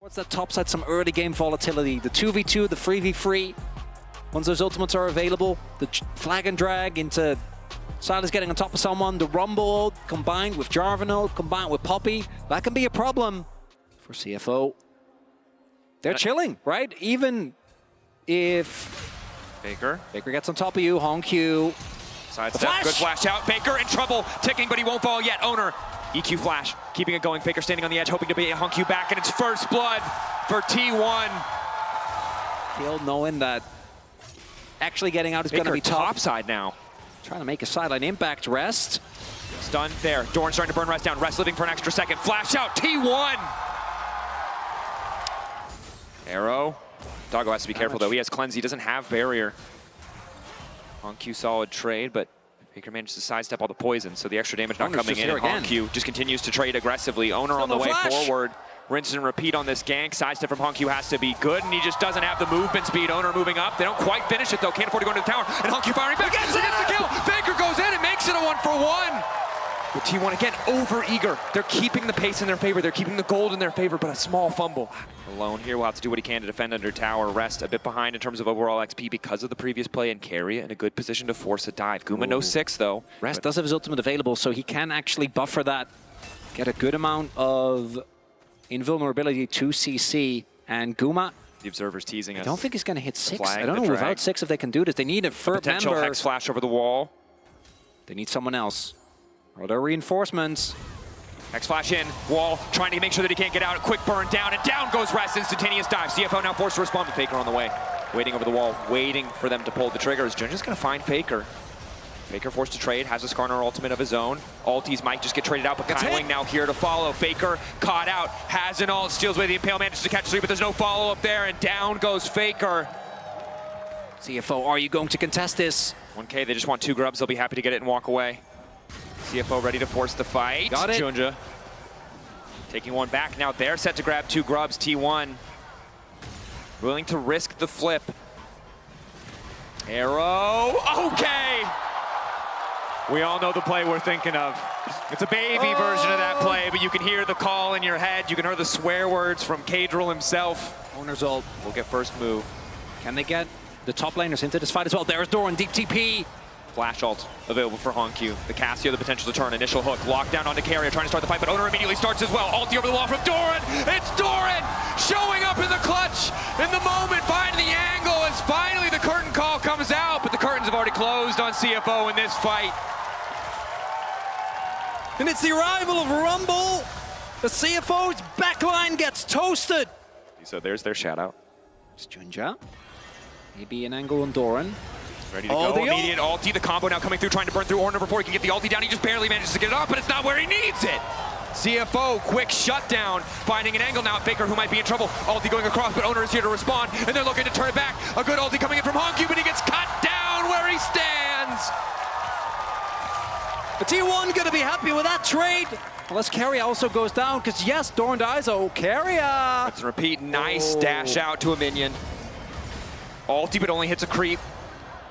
What's that top side? Some early game volatility. The 2v2, the 3v3. Once those ultimates are available, the flag and drag into Silas getting on top of someone. The Rumble combined with Jarvino, combined with Poppy. That can be a problem for CFO. They're chilling, right? Even if Faker gets on top of you, Hongq. Sidestep, good flash out. Faker in trouble, ticking, but he won't fall yet. Owner, EQ flash, keeping it going. Faker standing on the edge, hoping to be Hongq back, and it's first blood for T1. Field knowing that actually getting out is going to be tough. Top side now. Trying to make a sideline impact. Rest. Stunned there. Doran starting to burn Rest down. Rest living for an extra second. Flash out, T1. Arrow. Doggo has to be careful though. He has cleanse. He doesn't have barrier. Hongq solid trade, but Faker manages to sidestep all the poison, so the extra damage not coming in. Hongq just continues to trade aggressively. Owner on the way forward. Rinse and repeat on this gank. Sidestep from Hongq has to be good, and he just doesn't have the movement speed. Owner moving up. They don't quite finish it though. Can't afford to go into the tower. And Hongq firing back. He gets the kill. Faker goes in and makes it a 1-for-1. But T1 again over eager. They're keeping the pace in their favor. They're keeping the gold in their favor, but a small fumble. Alone here will have to do what he can to defend under tower. Rest a bit behind in terms of overall XP because of the previous play, and Carry in a good position to force a dive. Guma no 6 though. Rest does have his ultimate available, so he can actually buffer that. Get a good amount of invulnerability to CC, and Guma. The observer's teasing us. I don't think he's going to hit 6. I don't know without 6 if they can do this. They need a third potential member. Hex flash over the wall. They need someone else. Are there reinforcements? Hex flash in, wall, trying to make sure that he can't get out. A quick burn down, and down goes Rest. Instantaneous dive. CFO now forced to respond, but Faker on the way. Waiting over the wall, waiting for them to pull the triggers. Junja's going to find Faker. Faker forced to trade, has a Skarner ultimate of his own. Alties might just get traded out, but Kailing now here to follow. Faker caught out, has an ult, steals away the Impale, manages to catch 3, but there's no follow-up there, and down goes Faker. CFO, are you going to contest this? 1K, they just want 2 grubs. They'll be happy to get it and walk away. CFO ready to force the fight. Got it. Junja taking one back. Now they're set to grab 2 grubs. T1 willing to risk the flip. Arrow. Okay. We all know the play we're thinking of. It's a baby version of that play, but you can hear the call in your head. You can hear the swear words from Kadril himself. Owner's ult will get first move. Can they get the top laners into this fight as well? There's Doran, deep TP. Flash ult available for Hongq. The Cassio, the potential to turn. Initial hook, locked down onto Carrier, trying to start the fight, but Owner immediately starts as well. Ulti over the wall from Doran. It's Doran showing up in the clutch in the moment, finding the angle as finally the curtain call comes out, but the curtains have already closed on CFO in this fight. And it's the arrival of Rumble. The CFO's backline gets toasted. So there's their shout out. It's Junja. Maybe an angle on Doran. Ready to go, immediate ulti, the combo now coming through, trying to burn through Ornner before he can get the ulti down. He just barely manages to get it off, but it's not where he needs it. CFO, quick shutdown, finding an angle now. Faker, who might be in trouble. Ulti going across, but Owner is here to respond, and they're looking to turn it back. A good ulti coming in from Hongq, but he gets cut down where he stands. The T1 gonna be happy with that trade. Unless Carrier also goes down, because yes, Doran dies. Oh, Carrier. Let's repeat, nice dash out to a minion. Ulti, but only hits a creep.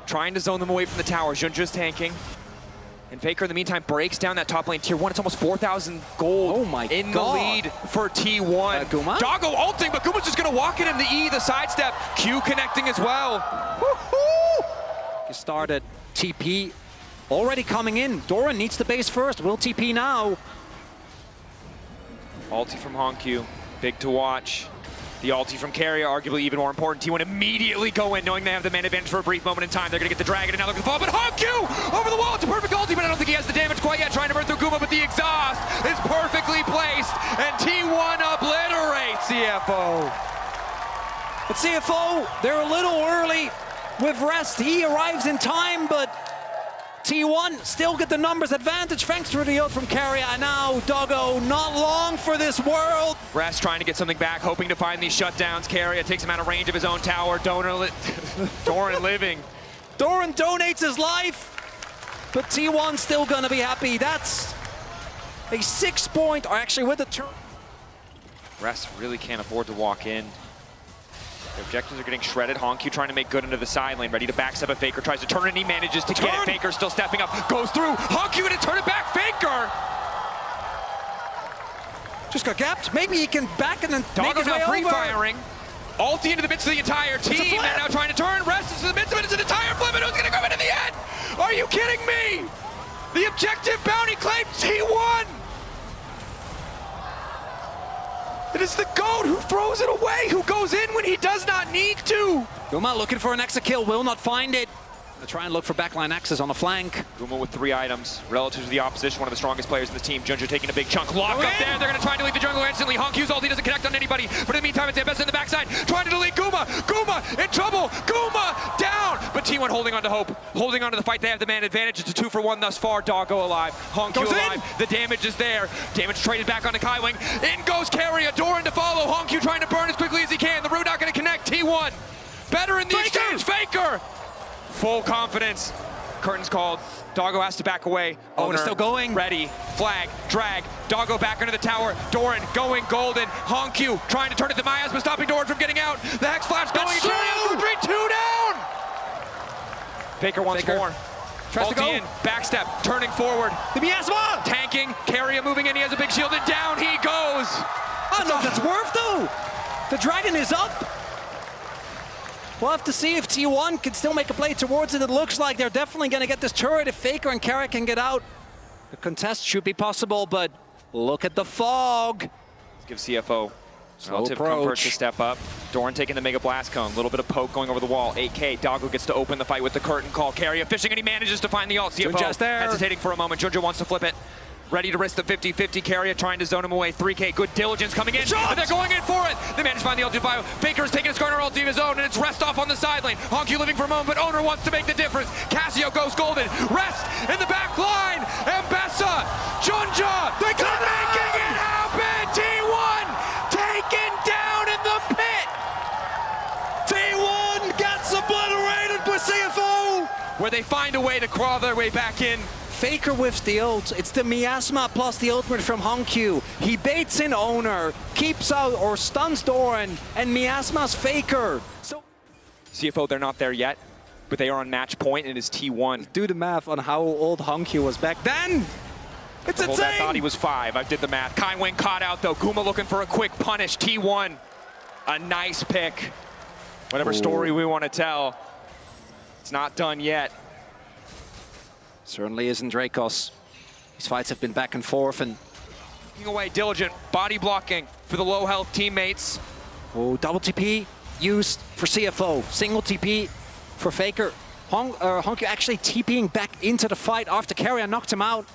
Trying to zone them away from the tower. Junja's tanking. And Faker, in the meantime, breaks down that top lane. Tier 1, it's almost 4,000 gold in the lead for T1. Guma? Doggo ulting, but Guma's just going to walk it in the E, the sidestep. Q connecting as well. He started TP already coming in. Doran needs the base first. Will TP now. Ulti from Hongq. Big to watch. The ulti from Carrier, arguably even more important. T1 immediately go in, knowing they have the man advantage for a brief moment in time. They're going to get the dragon, and now look at the fall, but Hongq over the wall. It's a perfect ulti, but I don't think he has the damage quite yet. Trying to burn through Guma, but the exhaust is perfectly placed, and T1 obliterates CFO. But CFO, they're a little early with Rest. He arrives in time, but T1 still get the numbers advantage thanks to the ult from Carrier. And now Doggo, not long for this world. Rest trying to get something back, hoping to find these shutdowns. Carrier takes him out of range of his own tower. Doran living. Doran donates his life, but T1 still gonna be happy. That's a 6-point, or actually with the turn. Rest really can't afford to walk in. The objectives are getting shredded. Hongq trying to make good into the side lane, ready to backstep a Faker, tries to turn it, and he manages to get it. Faker still stepping up, goes through. Hongq gonna turn it back, Faker! Just got gapped. Maybe he can back and then make Doggo's his way now free over. firing. Ulti into the midst of the entire team. They're now trying to turn. Rest into the midst of it. It's an entire flip, and who's going to grab it in the end? Are you kidding me? The objective bounty claim T1. It is the GOAT who throws it away, who goes in when he does not need to. Guma looking for an extra kill, will not find it. They'll try and look for backline access on the flank. Guma with 3 items relative to the opposition, one of the strongest players in the team. GENG taking a big chunk. Lock up there. They're going to try and delete the jungler instantly. HonkQ's ulti doesn't connect on anybody. But in the meantime, it's MSI in the backside trying to delete Guma. Guma in trouble. Guma down. But T1 holding on to hope. Holding on to the fight. They have the man advantage. It's a 2-for-1 thus far. Doggo alive. HonkQ alive. The damage is there. Damage traded back onto Kaiwing. In goes Carry. Doran to follow. HonkQ trying to burn as quickly as he can. The root not going to connect. T1 better in the exchange. Faker. Full confidence. Curtains called. Doggo has to back away. Owner still going. Ready. Flag. Drag. Doggo back under the tower. Doran going golden. HonkQ trying to turn it to Miasma, stopping Doran from getting out. The Hex Flash going. For 3, 2 down. Faker once more. Tries to go. In. Backstep. Turning forward. The Miasma! Tanking. Carrier moving in. He has a big shield. And down he goes. I don't know if that's worth though. The dragon is up. We'll have to see if T1 can still make a play towards it. It looks like they're definitely going to get this turret if Faker and Carrick can get out. The contest should be possible, but look at the fog. Let's give CFO relative approach. comfort to step up. Doran taking the Mega Blast Cone. A little bit of poke going over the wall. 8K. Doggo gets to open the fight with the curtain call. Carrier fishing, and he manages to find the ult. CFO just there. Hesitating for a moment. Junja wants to flip it. Ready to risk the 50-50. Carrier trying to zone him away. 3K. Good diligence coming in. And they're going in for it. They manage to find the ulti bio. Faker's taking a Skarner ulti of his own, and it's Rest off on the side lane. HonkQ living for a moment, but Owner wants to make the difference. Cassio goes golden. Rest in the back line. Mbessa. Junja. They're making it happen. T1 taken down in the pit. T1 gets obliterated by CFO. Where they find a way to crawl their way back in. Faker whiffs the ult. It's the Miasma plus the ultimate from HonkQ. He baits in Owner, keeps out or stuns Doran, and Miasma's Faker. So CFO, they're not there yet, but they are on match point, and it is T1. do the math on how old HonkQ was back then. It's insane. I thought he was 5. I did the math. Kaiwing caught out, though. Guma looking for a quick punish. T1, a nice pick. Whatever story we want to tell, it's not done yet. Certainly isn't Dracos. These fights have been back and forth, and Taking away Diligent, body blocking for the low health teammates. oh, double TP used for CFO, single TP for Faker. HonkQ actually TPing back into the fight after Carrier knocked him out.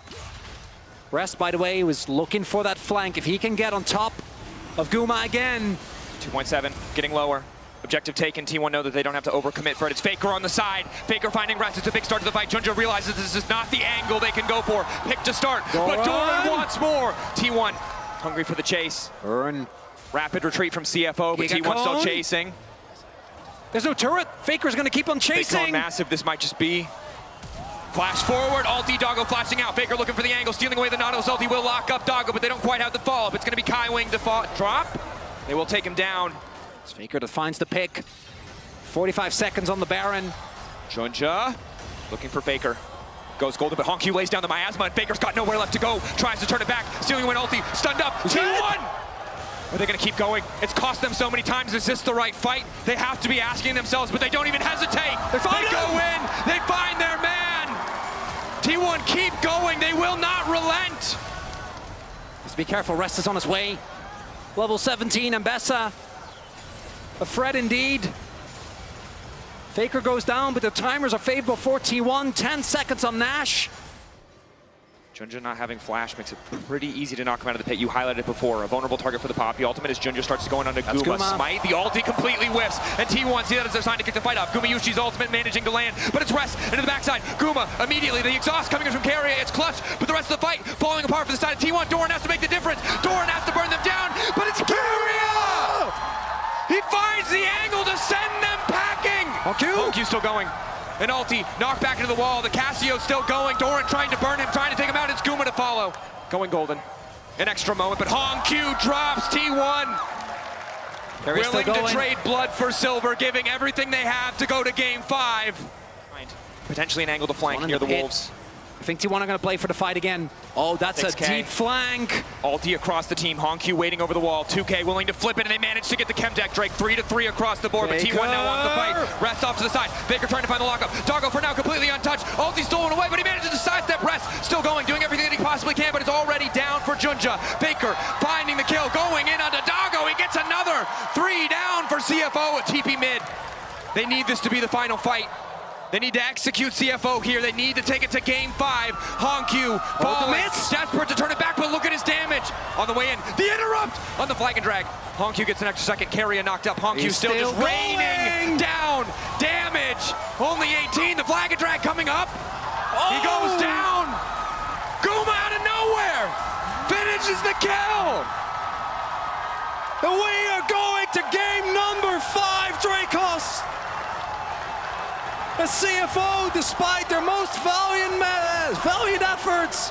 Rest, by the way, was looking for that flank. If he can get on top of Guma again. 2.7, getting lower. Objective taken. T1 know that they don't have to overcommit for it. It's Faker on the side. Faker finding Rest. It's a big start to the fight. Junja realizes this is not the angle they can go for. Pick to start, but Doran wants more. T1 hungry for the chase. Burn. Rapid retreat from CFO, but T1 still chasing. There's no turret. Faker's going to keep on chasing. Big cone massive. This might just be. Flash forward. Ulti Doggo flashing out. Faker looking for the angle, stealing away the Nautilus ulti. Will lock up Doggo, but they don't quite have the follow-up. It's going to be Kaiwing to drop. They will take him down. It's Faker that finds the pick. 45 seconds on the Baron. Junja looking for Faker. Goes golden, but HonkQ lays down the Miasma, and Faker's got nowhere left to go. Tries to turn it back. Stealing away ulti. Stunned up. T1! Are they going to keep going? It's cost them so many times. Is this the right fight? They have to be asking themselves, but they don't even hesitate. They go in. They find their man. T1 keep going. They will not relent. Just be careful. Rest is on his way. Level 17, Mbessa. A threat indeed. Faker goes down, but the timers are favorable for T1. 10 seconds on Nash. Junja not having flash makes it pretty easy to knock him out of the pit. You highlighted it before. A vulnerable target for the Poppy. Ultimate as Junja starts going onto Guma. Smite. The ulti completely whiffs. And T1 see that as their sign to kick the fight off. Guma Yushi's ultimate managing to land. But it's Rest into the backside. Guma immediately. The exhaust coming in from Carrier. It's clutch. But the rest of the fight falling apart for the side of T1. Doran has to make the difference. Doran has to burn them down. But it's Carrier! He finds the angle to send them packing. HonkQ still going. An ulti, knocked back into the wall. The Cassio still going. Doran trying to burn him, trying to take him out. It's Guma to follow. Going golden. An extra moment, but HonkQ drops T1. Willing to trade blood for silver, giving everything they have to go to game 5. Potentially an angle to flank near the Wolves. I think T1 are going to play for the fight again. Oh, that's 6K. a deep flank. Ulti across the team. HongQ waiting over the wall. 2K willing to flip it, and they manage to get the chem deck. Drake 3-3 across the board, Baker. but T1 now wants the fight. Rest off to the side. Baker trying to find the lockup. Doggo for now completely untouched. Ulti stolen away, but he manages to sidestep. Rest still going, doing everything that he possibly can, but it's already down for Junja. Baker finding the kill, going in onto Doggo. He gets another 3 down for CFO at TP mid. They need this to be the final fight. They need to execute CFO here. They need to take it to game 5. HongQ falling, desperate to turn it back, but look at his damage on the way in. The interrupt on the flag and drag. HongQ gets an extra second. Carrier knocked up. HongQ still just raining down damage. Only 18. The flag and drag coming up. He goes down. Guma out of nowhere finishes the kill. And we are going to game number 5, Dracos. The CFO, despite their most valiant efforts,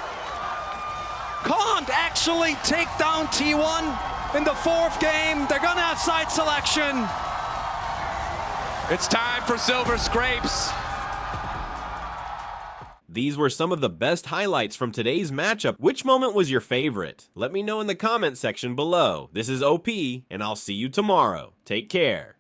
can't actually take down T1 in the 4th game. They're gonna have side selection. It's time for Silver Scrapes. These were some of the best highlights from today's matchup. Which moment was your favorite? Let me know in the comment section below. This is OP, and I'll see you tomorrow. Take care.